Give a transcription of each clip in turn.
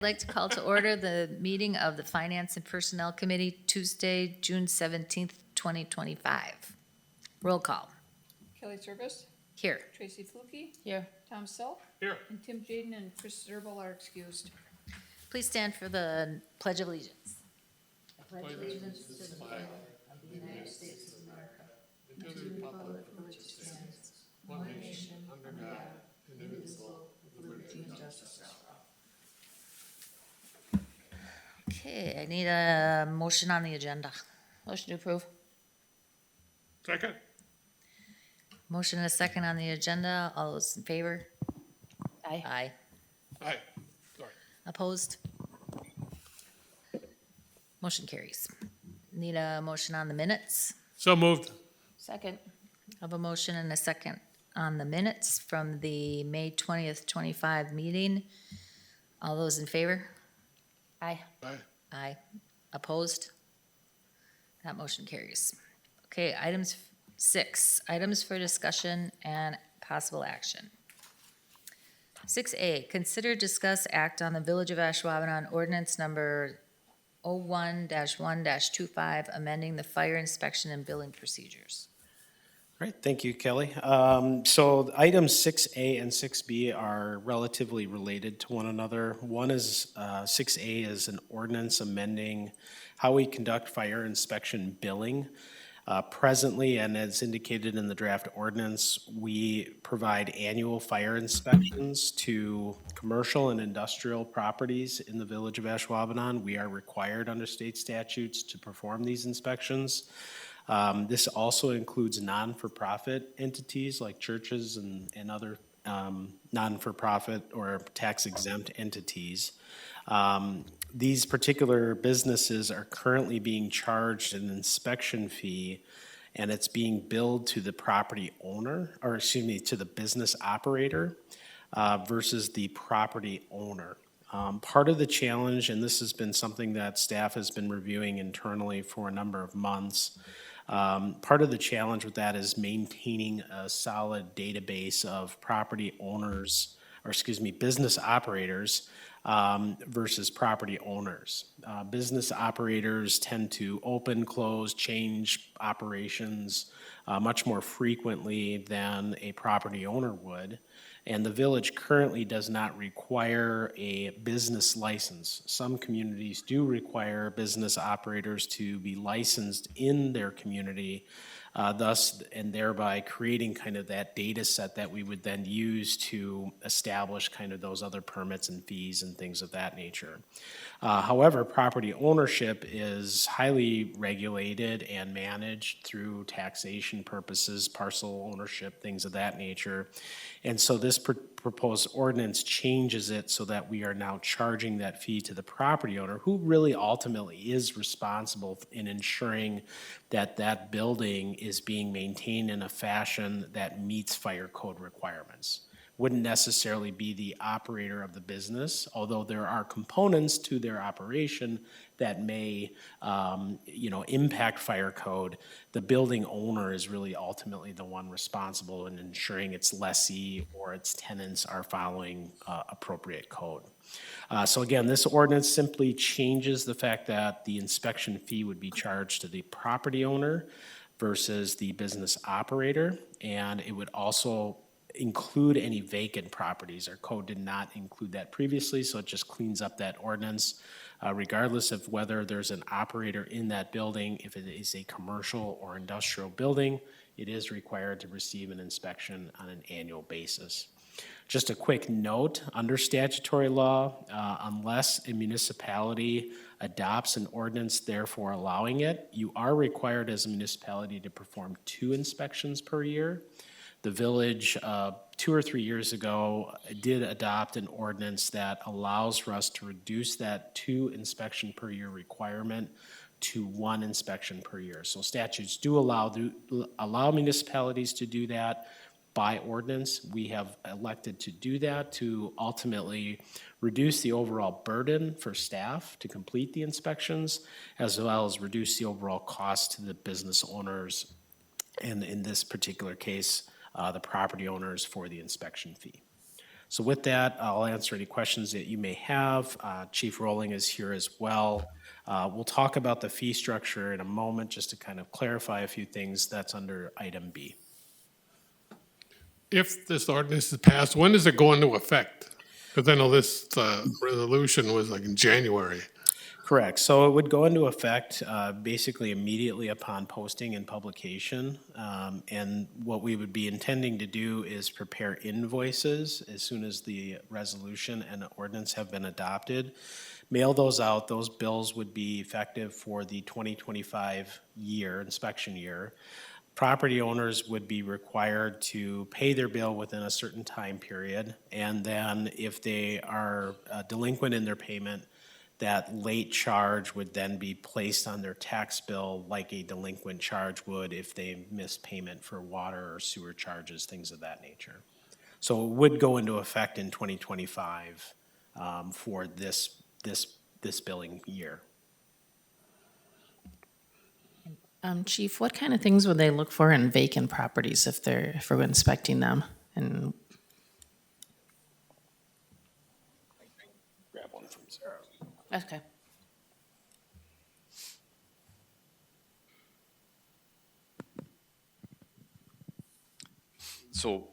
I'd like to call to order the meeting of the Finance and Personnel Committee, Tuesday, June 17th, 2025. Roll call. Kelly Service, Here. Tracy Flukie, Here. Tom Self. Here. And Tim Jaden and Chris Zerbal are excused. Please stand for the Pledge of Allegiance. I pledge allegiance to the flag of the United States of America and to the republic for which it stands, one nation, under God, indivisible, with liberty and justice for all. Okay, I need a motion on the agenda. Motion to approve. Second. Motion and a second on the agenda. All those in favor? Aye. Aye. Aye. Sorry. Opposed? Motion carries. Need a motion on the minutes. So moved. Second. Have a motion and a second on the minutes from the May 20th, 25 meeting. All those in favor? Aye. Aye. Aye. Opposed? That motion carries. Okay, items 6, items for discussion and possible action. 6A, consider, discuss, act on the Village of Ashwaubenon ordinance number 01-1-25, amending the fire inspection and billing procedures. Great, thank you, Kelly. So items 6A and 6B are relatively related to one another. One is, 6A is an ordinance amending how we conduct fire inspection billing. Presently, and as indicated in the draft ordinance, we provide annual fire inspections to commercial and industrial properties in the Village of Ashwaubenon. We are required under state statutes to perform these inspections. This also includes non-for-profit entities like churches and other non-for-profit or tax-exempt entities. These particular businesses are currently being charged an inspection fee, and it's being billed to the property owner, or excuse me, to the business operator versus the property owner. Part of the challenge, and this has been something that staff has been reviewing internally for a number of months, part of the challenge with that is maintaining a solid database of property owners, or excuse me, business operators versus property owners. Business operators tend to open, close, change operations much more frequently than a property owner would. And the village currently does not require a business license. Some communities do require business operators to be licensed in their community, thus and thereby creating kind of that data set that we would then use to establish kind of those other permits and fees and things of that nature. However, property ownership is highly regulated and managed through taxation purposes, parcel ownership, things of that nature. And so this proposed ordinance changes it so that we are now charging that fee to the property owner, who really ultimately is responsible in ensuring that that building is being maintained in a fashion that meets fire code requirements. Wouldn't necessarily be the operator of the business, although there are components to their operation that may, impact fire code. The building owner is really ultimately the one responsible in ensuring its lessee or its tenants are following appropriate code. So again, this ordinance simply changes the fact that the inspection fee would be charged to the property owner versus the business operator, and it would also include any vacant properties. Our code did not include that previously, so it just cleans up that ordinance. Regardless of whether there's an operator in that building, if it is a commercial or industrial building, it is required to receive an inspection on an annual basis. Just a quick note, under statutory law, unless a municipality adopts an ordinance therefore allowing it, you are required as a municipality to perform 2 inspections per year. The village, 2 or 3 years ago, did adopt an ordinance that allows for us to reduce that 2 inspection per year requirement to 1 inspection per year. So statutes do allow municipalities to do that by ordinance. We have elected to do that to ultimately reduce the overall burden for staff to complete the inspections, as well as reduce the overall cost to the business owners, and in this particular case, the property owners for the inspection fee. So with that, I'll answer any questions that you may have. Chief Rowling is here as well. We'll talk about the fee structure in a moment, just to kind of clarify a few things. That's under item B. If this ordinance is passed, when does it go into effect? Because I know this resolution was like in January. Correct. So it would go into effect basically immediately upon posting and publication. And what we would be intending to do is prepare invoices as soon as the resolution and ordinance have been adopted. Mail those out. Those bills would be effective for the 2025 year, inspection year. Property owners would be required to pay their bill within a certain time period. And then if they are delinquent in their payment, that late charge would then be placed on their tax bill like a delinquent charge would if they missed payment for water or sewer charges, things of that nature. So it would go into effect in 2025 for this billing year. Chief, what kind of things would they look for in vacant properties if we're inspecting them? And Grab one from Sarah. okay. So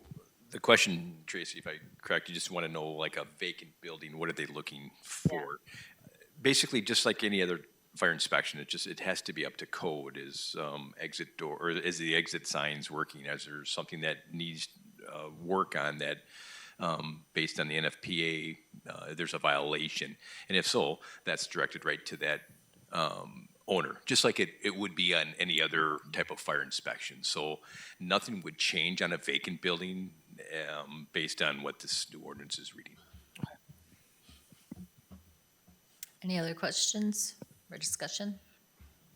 the question, Tracy, if I correct, you just want to know like a vacant building, what are they looking for? Basically, just like any other fire inspection, it has to be up to code. Is exit door, or is the exit signs working? Is there something that needs work on that based on the NFPA, there's a violation? And if so, that's directed right to that owner, just like it would be on any other type of fire inspection. So nothing would change on a vacant building based on what this new ordinance is reading. Any other questions or discussion?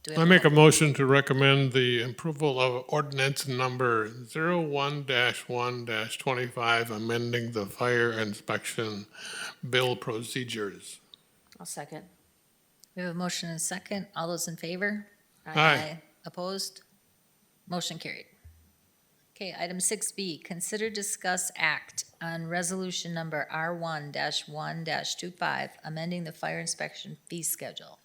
Do we I have make a motion to recommend the approval of ordinance number 01-1-25, amending the fire inspection bill procedures. I'll second. We have a motion and a second. All those in favor? Aye. Opposed? Motion carried. Okay, item 6B, consider, discuss, act on resolution number R1-1-25, amending the fire inspection fee schedule.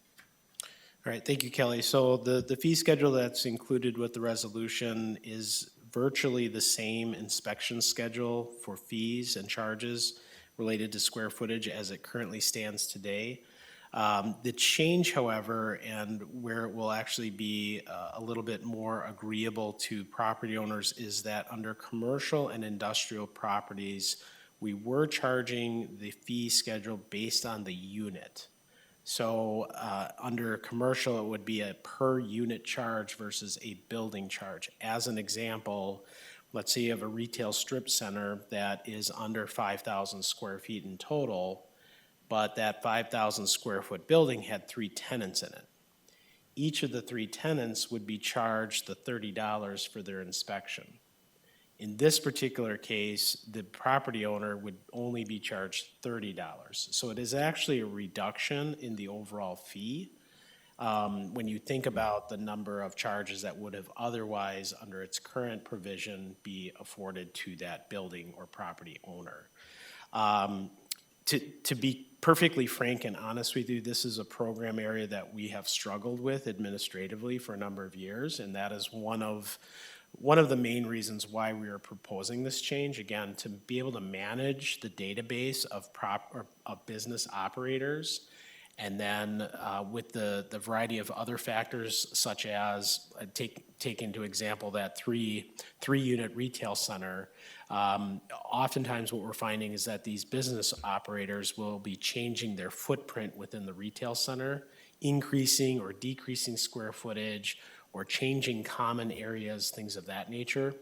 All right, thank you, Kelly. So the fee schedule that's included with the resolution is virtually the same inspection schedule for fees and charges related to square footage as it currently stands today. The change, however, and where it will actually be a little bit more agreeable to property owners, is that under commercial and industrial properties, we were charging the fee schedule based on the unit. So under commercial, it would be a per unit charge versus a building charge. As an example, let's say you have a retail strip center that is under 5,000 square feet in total, but that 5,000 square foot building had 3 tenants in it. Each of the 3 tenants would be charged the $30 for their inspection. In this particular case, the property owner would only be charged $30. So it is actually a reduction in the overall fee when you think about the number of charges that would have otherwise, under its current provision, be afforded to that building or property owner. To be perfectly frank and honest with you, this is a program area that we have struggled with administratively for a number of years, and that is one of the main reasons why we are proposing this change. Again, to be able to manage the database of business operators, and then with the variety of other factors, such as take into example that three unit retail center. Oftentimes what we're finding is that these business operators will be changing their footprint within the retail center, increasing or decreasing square footage, or changing common areas, things of that nature.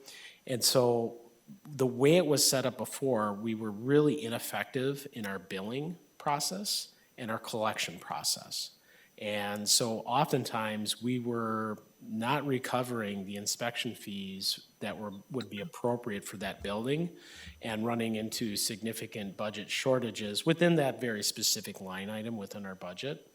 And so the way it was set up before, we were really ineffective in our billing process and our collection process. And so oftentimes we were not recovering the inspection fees that would be appropriate for that building, and running into significant budget shortages within that very specific line item within our budget.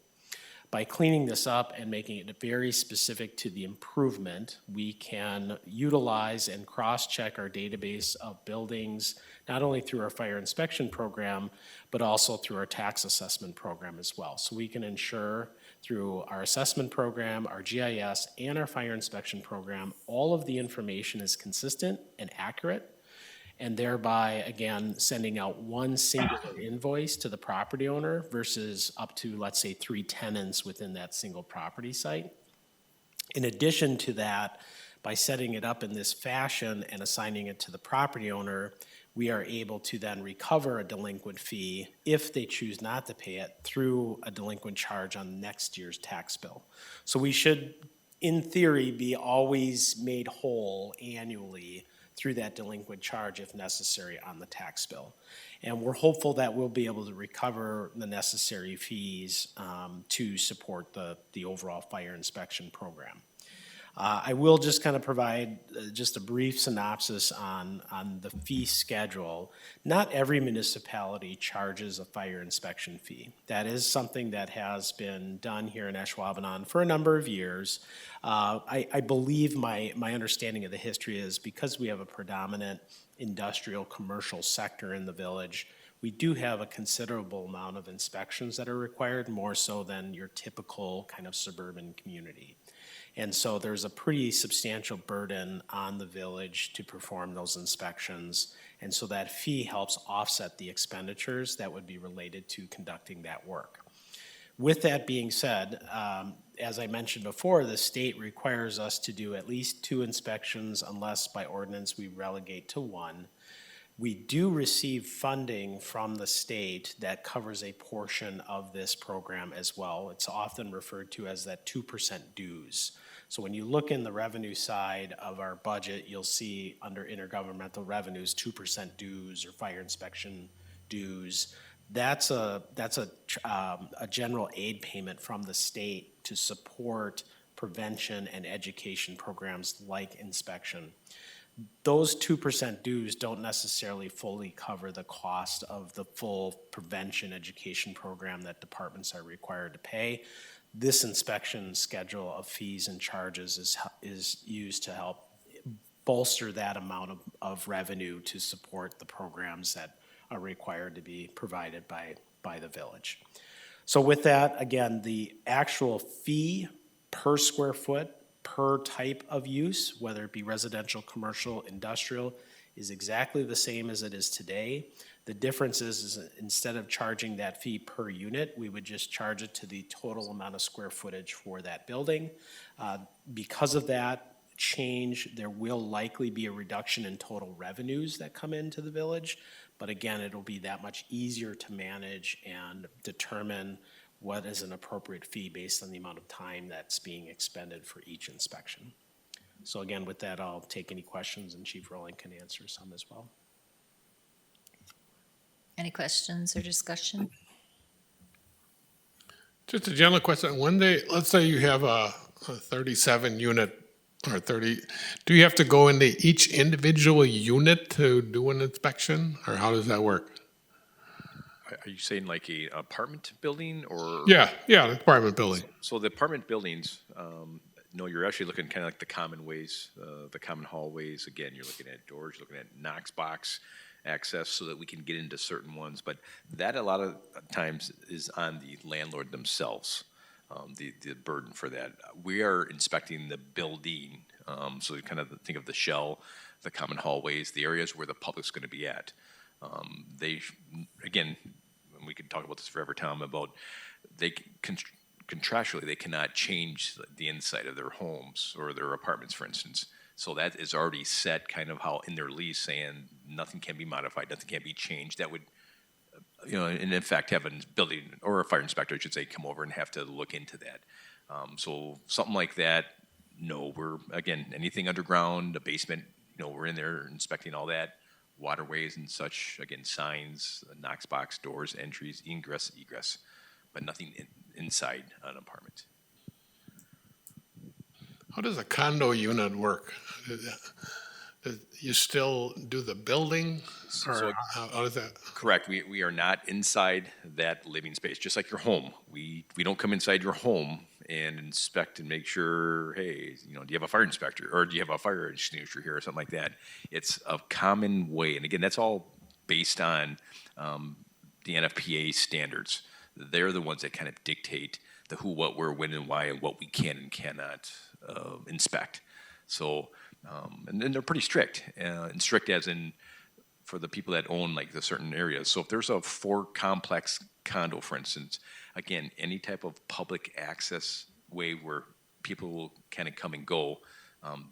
By cleaning this up and making it very specific to the improvement, we can utilize and cross-check our database of buildings, not only through our fire inspection program, but also through our tax assessment program as well. So we can ensure through our assessment program, our GIS, and our fire inspection program, all of the information is consistent and accurate, and thereby, again, sending out one singular invoice to the property owner versus up to, let's say, 3 tenants within that single property site. In addition to that, by setting it up in this fashion and assigning it to the property owner, we are able to then recover a delinquent fee if they choose not to pay it through a delinquent charge on next year's tax bill. So we should, in theory, be always made whole annually through that delinquent charge if necessary on the tax bill. And we're hopeful that we'll be able to recover the necessary fees to support the overall fire inspection program. I will just kind of provide just a brief synopsis on the fee schedule. Not every municipality charges a fire inspection fee. That is something that has been done here in Ashwaubenon for a number of years. I believe my understanding of the history is because we have a predominant industrial commercial sector in the village, we do have a considerable amount of inspections that are required, more so than your typical kind of suburban community. And so there's a pretty substantial burden on the village to perform those inspections. And so that fee helps offset the expenditures that would be related to conducting that work. With that being said, as I mentioned before, the state requires us to do at least 2 inspections unless by ordinance we relegate to 1. We do receive funding from the state that covers a portion of this program as well. It's often referred to as that 2% dues. So when you look in the revenue side of our budget, you'll see under intergovernmental revenues, 2% dues or fire inspection dues. That's a general aid payment from the state to support prevention and education programs like inspection. Those 2% dues don't necessarily fully cover the cost of the full prevention education program that departments are required to pay. This inspection schedule of fees and charges is used to help bolster that amount of revenue to support the programs that are required to be provided by the village. So with that, again, the actual fee per square foot per type of use, whether it be residential, commercial, industrial, is exactly the same as it is today. The difference is instead of charging that fee per unit, we would just charge it to the total amount of square footage for that building. Because of that change, there will likely be a reduction in total revenues that come into the village. But again, it'll be that much easier to manage and determine what is an appropriate fee based on the amount of time that's being expended for each inspection. So again, with that, I'll take any questions and Chief Rowling can answer some as well. Any questions or discussion? Just a general question. When let's say you have a 37 unit or 30, do you have to go into each individual unit to do an inspection, or how does that work? Are you saying like a apartment building or? Yeah, an apartment building. So the apartment buildings, no, you're actually looking kind of like the common ways, the common hallways. Again, you're looking at doors, you're looking at Knox box access so that we can get into certain ones. But that a lot of times is on the landlord themselves, the burden for that. We are inspecting the building, so you kind of think of the shell, the common hallways, the areas where the public's going to be at. Again, we could talk about this forever, Tom, about contractually they cannot change the inside of their homes or their apartments, for instance. So that is already set kind of how in their lease saying nothing can be modified, nothing can be changed. That would, and in fact have a building or a fire inspector, I should say, come over and have to look into that. So something like that, no, we're, again, anything underground, a basement, we're in there inspecting all that. Waterways and such, again, signs, Knox box, doors, entries, ingress, egress, but nothing inside an apartment. How does a condo unit work? You still do the building, So- or how does that? Correct. We are not inside that living space, just like your home. We don't come inside your home and inspect and make sure, hey, do you have a fire inspector or do you have a fire extinguisher here or something like that? It's a common way. And again, that's all based on the NFPA standards. They're the ones that kind of dictate the who, what, where, when, and why, and what we can and cannot inspect. So, and then they're pretty strict, and strict as in for the people that own like the certain areas. So if there's a 4-complex condo, for instance, again, any type of public access way where people will kind of come and go,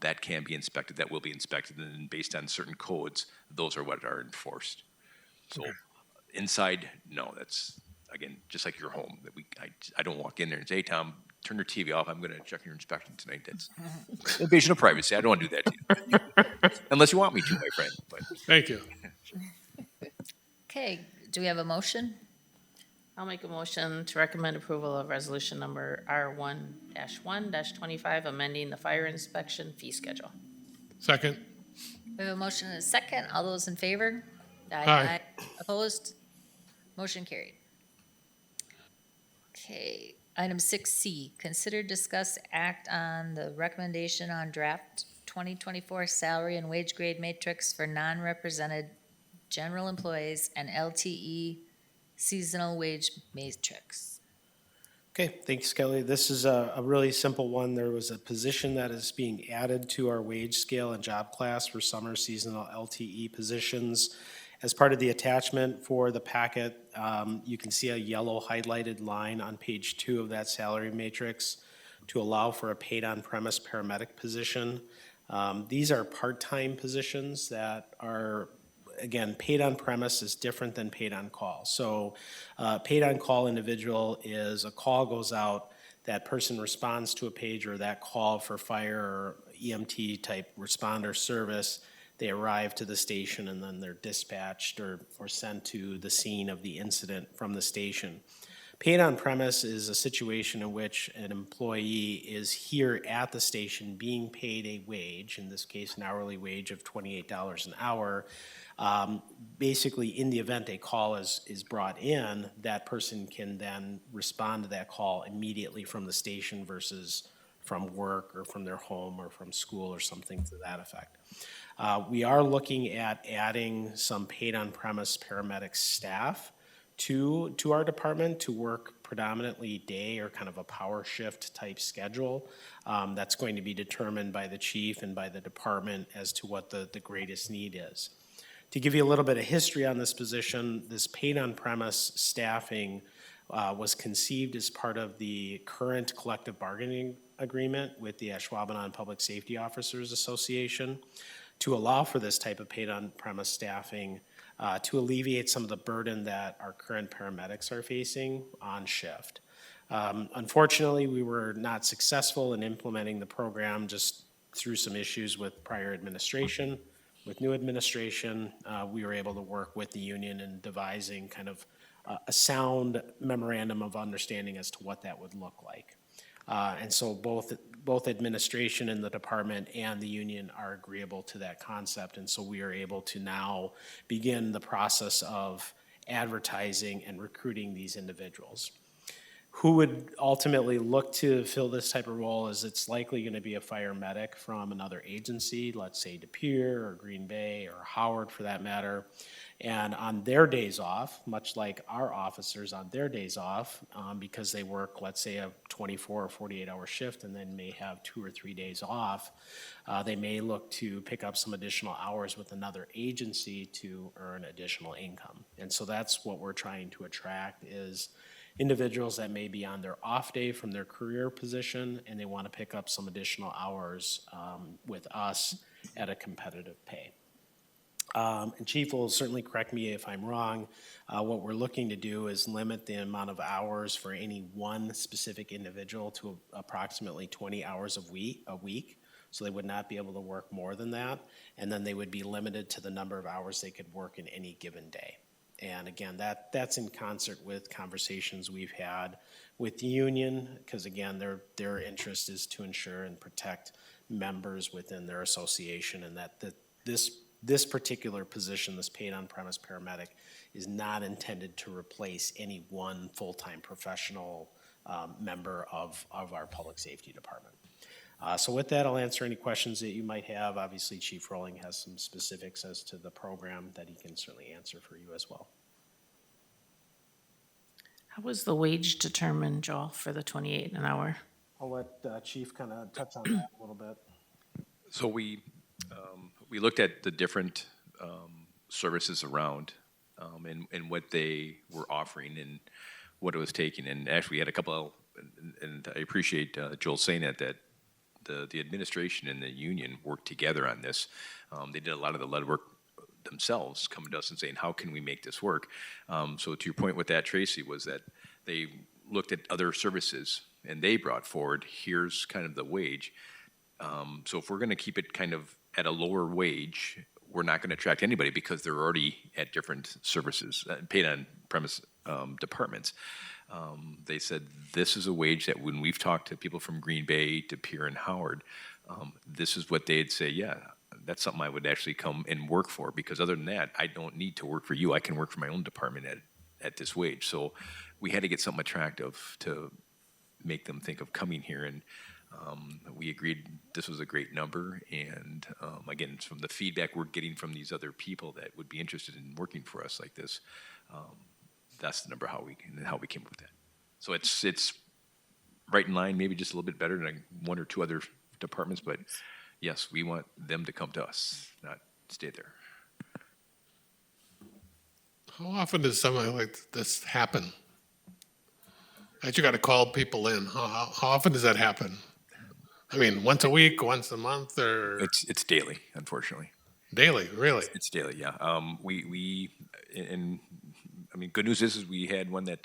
that can be inspected, that will be inspected, and then based on certain codes, those are what are enforced. So inside, no, that's, again, just like your home, that I don't walk in there and say, hey, Tom, turn your TV off, I'm gonna check your inspection tonight. That's invasion of privacy. I don't wanna do that to you. Unless you want me to, my friend, but. Thank you. Okay, do we have a motion? I'll make a motion to recommend approval of resolution number R1-1-25, amending the fire inspection fee schedule. Second? We have a motion and a second. All those in favor? Aye. Opposed? Motion carried. Okay, item 6C, consider, discuss, act on the recommendation on draft 2024 salary and wage grade matrix for non-represented general employees and LTE seasonal wage matrix. Okay, thanks, Kelly. This is a really simple one. There was a position that is being added to our wage scale and job class for summer seasonal LTE positions. As part of the attachment for the packet, you can see a yellow highlighted line on page 2 of that salary matrix to allow for a paid on-premise paramedic position. These are part-time positions that are, again, paid on premise is different than paid on call. So paid on call individual is a call goes out, that person responds to a pager, that call for fire or EMT type responder service. They arrive to the station and then they're dispatched or sent to the scene of the incident from the station. Paid on premise is a situation in which an employee is here at the station being paid a wage, in this case an hourly wage of $28 an hour. Basically, in the event a call is brought in, that person can then respond to that call immediately from the station versus from work or from their home or from school or something to that effect. We are looking at adding some paid on-premise paramedic staff to our department to work predominantly day or kind of a power shift type schedule. That's going to be determined by the chief and by the department as to what the greatest need is. To give you a little bit of history on this position, this paid on-premise staffing was conceived as part of the current collective bargaining agreement with the Ashwaubenon Public Safety Officers Association to allow for this type of paid on-premise staffing to alleviate some of the burden that our current paramedics are facing on shift. Unfortunately, we were not successful in implementing the program just through some issues with prior administration. With new administration, we were able to work with the union in devising kind of a sound memorandum of understanding as to what that would look like. And so both administration and the department and the union are agreeable to that concept. And so we are able to now begin the process of advertising and recruiting these individuals. Who would ultimately look to fill this type of role is it's likely going to be a fire medic from another agency, let's say De Pere or Green Bay or Howard for that matter. And on their days off, much like our officers on their days off, because they work, let's say, a 24 or 48-hour shift and then may have 2 or 3 days off, they may look to pick up some additional hours with another agency to earn additional income. And so that's what we're trying to attract is individuals that may be on their off day from their career position and they want to pick up some additional hours with us at a competitive pay. And Chief will certainly correct me if I'm wrong. What we're looking to do is limit the amount of hours for any one specific individual to approximately 20 hours a week. So they would not be able to work more than that. And then they would be limited to the number of hours they could work in any given day. And again, that's in concert with conversations we've had with the union, because again, their interest is to ensure and protect members within their association, and that this particular position, this paid on-premise paramedic, is not intended to replace any one full-time professional member of our public safety department. So with that, I'll answer any questions that you might have. Obviously, Chief Rowling has some specifics as to the program that he can certainly answer for you as well. How was the wage determined, Joel, for the 28 an hour? I'll let Chief kind of touch on that a little bit. So we looked at the different services around and what they were offering and what it was taking. And actually, we had a couple, and I appreciate Joel saying that the administration and the union worked together on this. They did a lot of the lead work themselves, coming to us and saying, how can we make this work? So to your point with that, Tracy, was that they looked at other services and they brought forward, here's kind of the wage. So if we're going to keep it kind of at a lower wage, we're not going to attract anybody because they're already at different services, paid on premise departments. They said this is a wage that when we've talked to people from Green Bay to Pierre and Howard, this is what they'd say, yeah, that's something I would actually come and work for, because other than that, I don't need to work for you. I can work for my own department at this wage. So we had to get something attractive to make them think of coming here, and we agreed this was a great number. And again, from the feedback we're getting from these other people that would be interested in working for us like this, that's the number how we came up with that. So it's right in line, maybe just a little bit better than one or two other departments, but yes, we want them to come to us, not stay there. How often does something like this happen? That you got to call people in. How often does that happen? I mean, once a week, once a month, or It's daily, unfortunately. daily? Really? It's daily, yeah. And I mean, good news is we had one that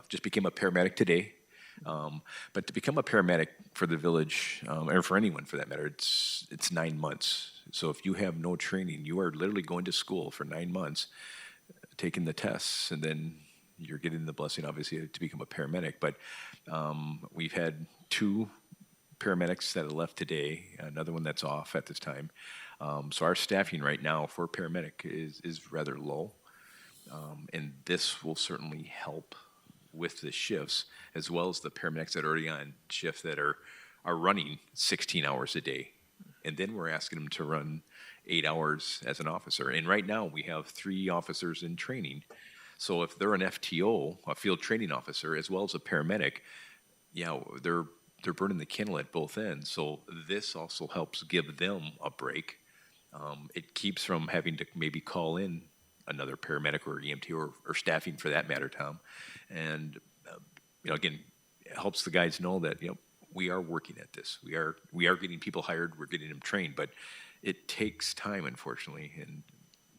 just became a paramedic today. But to become a paramedic for the village, or for anyone for that matter, it's 9 months. So if you have no training, you are literally going to school for 9 months, taking the tests, and then you're getting the blessing, obviously, to become a paramedic. But we've had 2 paramedics that have left today, another one that's off at this time. So our staffing right now for paramedic is rather low. And this will certainly help with the shifts, as well as the paramedics that are already on shift that are running 16 hours a day. And then we're asking them to run 8 hours as an officer. And right now we have 3 officers in training. So if they're an FTO, a field training officer, as well as a paramedic, yeah, they're burning the candle at both ends. So this also helps give them a break. It keeps from having to maybe call in another paramedic or EMT or staffing for that matter, Tom. And, again, it helps the guys know that, we are working at this. We are getting people hired. We're getting them trained, but it takes time, unfortunately. And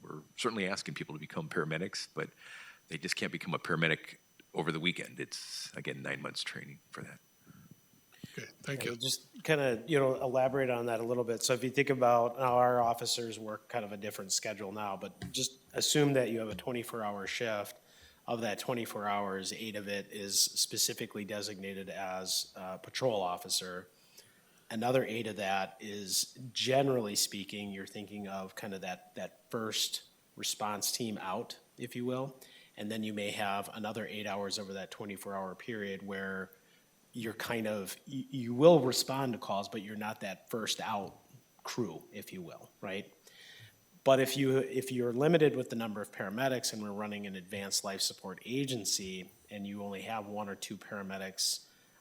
we're certainly asking people to become paramedics, but they just can't become a paramedic over the weekend. It's, again, 9 months training for that. Okay, thank you. Just kind of, elaborate on that a little bit. So if you think about how our officers work kind of a different schedule now, but just assume that you have a 24-hour shift. Of that 24 hours, 8 of it is specifically designated as a patrol officer. Another 8 of that is, generally speaking, you're thinking of kind of that first response team out, if you will. And then you may have another 8 hours over that 24-hour period where you're kind of, you will respond to calls, but you're not that first out crew, if you will, right? But if you're limited with the number of paramedics and we're running an advanced life support agency and you only have 1 or 2 paramedics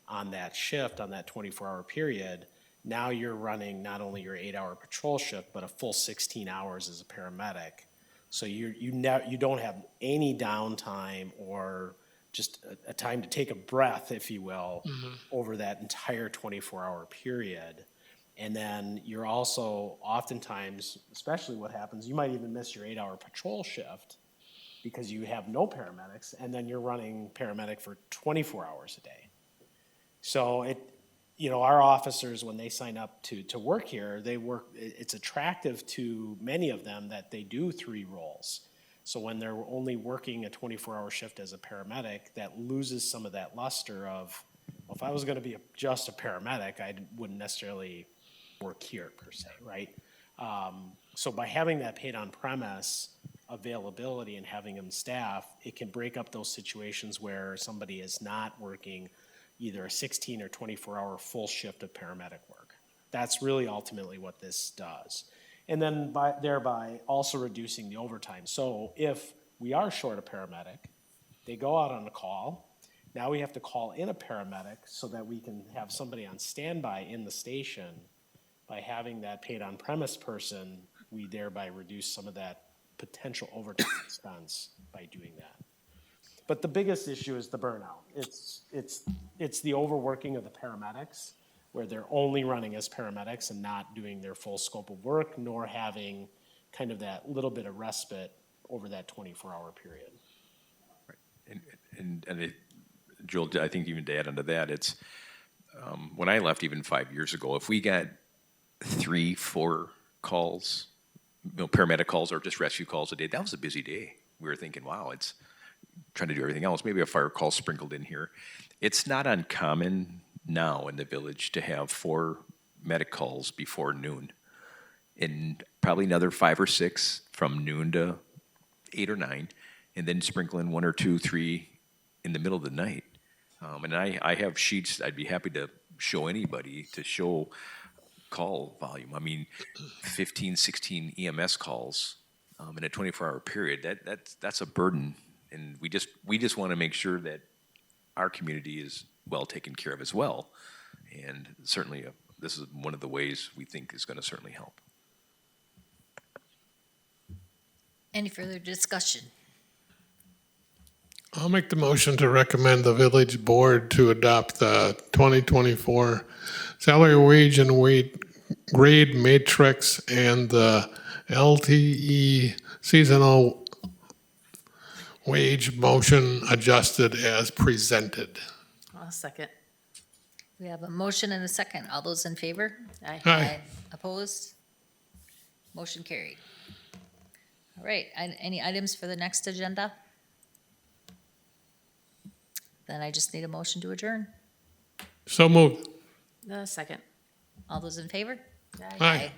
on that shift, on that 24-hour period, now you're running not only your 8-hour patrol shift, but a full 16 hours as a paramedic. So you don't have any downtime or just a time to take a breath, if you will, over that entire 24-hour period. And then you're also oftentimes, especially what happens, you might even miss your 8-hour patrol shift because you have no paramedics, and then you're running paramedic for 24 hours a day. So our officers, when they sign up to work here, it's attractive to many of them that they do 3 roles. So when they're only working a 24-hour shift as a paramedic, that loses some of that luster of, well, if I was going to be just a paramedic, I wouldn't necessarily work here per se, right? So by having that paid on premise availability and having them staff, it can break up those situations where somebody is not working either a 16 or 24-hour full shift of paramedic work. That's really ultimately what this does. And then thereby also reducing the overtime. So if we are short a paramedic, they go out on a call. Now we have to call in a paramedic so that we can have somebody on standby in the station. By having that paid on premise person, we thereby reduce some of that potential overtime expense by doing that. But the biggest issue is the burnout. It's the overworking of the paramedics, where they're only running as paramedics and not doing their full scope of work, nor having kind of that little bit of respite over that 24-hour period. Joel, I think even to add onto that, it's, when I left even 5 years ago, if we got 3-4 calls, paramedic calls or just rescue calls a day, that was a busy day. We were thinking, wow, it's trying to do everything else. Maybe a fire call sprinkled in here. It's not uncommon now in the village to have 4 medic calls before noon, and probably another 5 or 6 from noon to 8 or 9, and then sprinkle in 1 or 2, 3 in the middle of the night. And I have sheets I'd be happy to show anybody to show call volume. I mean, 15, 16 EMS calls in a 24-hour period. That's a burden, and we just want to make sure that our community is well taken care of as well. And certainly, this is one of the ways we think is going to certainly help. Any further discussion? I'll make the motion to recommend the village board to adopt the 2024 salary, wage, and grade matrix and the LTE seasonal wage motion adjusted as presented. I'll second. We have a motion and a second. All those in favor? Aye. Opposed? Motion carried. All right, any items for the next agenda? Then I just need a motion to adjourn. So moved. Second. All those in favor? Aye.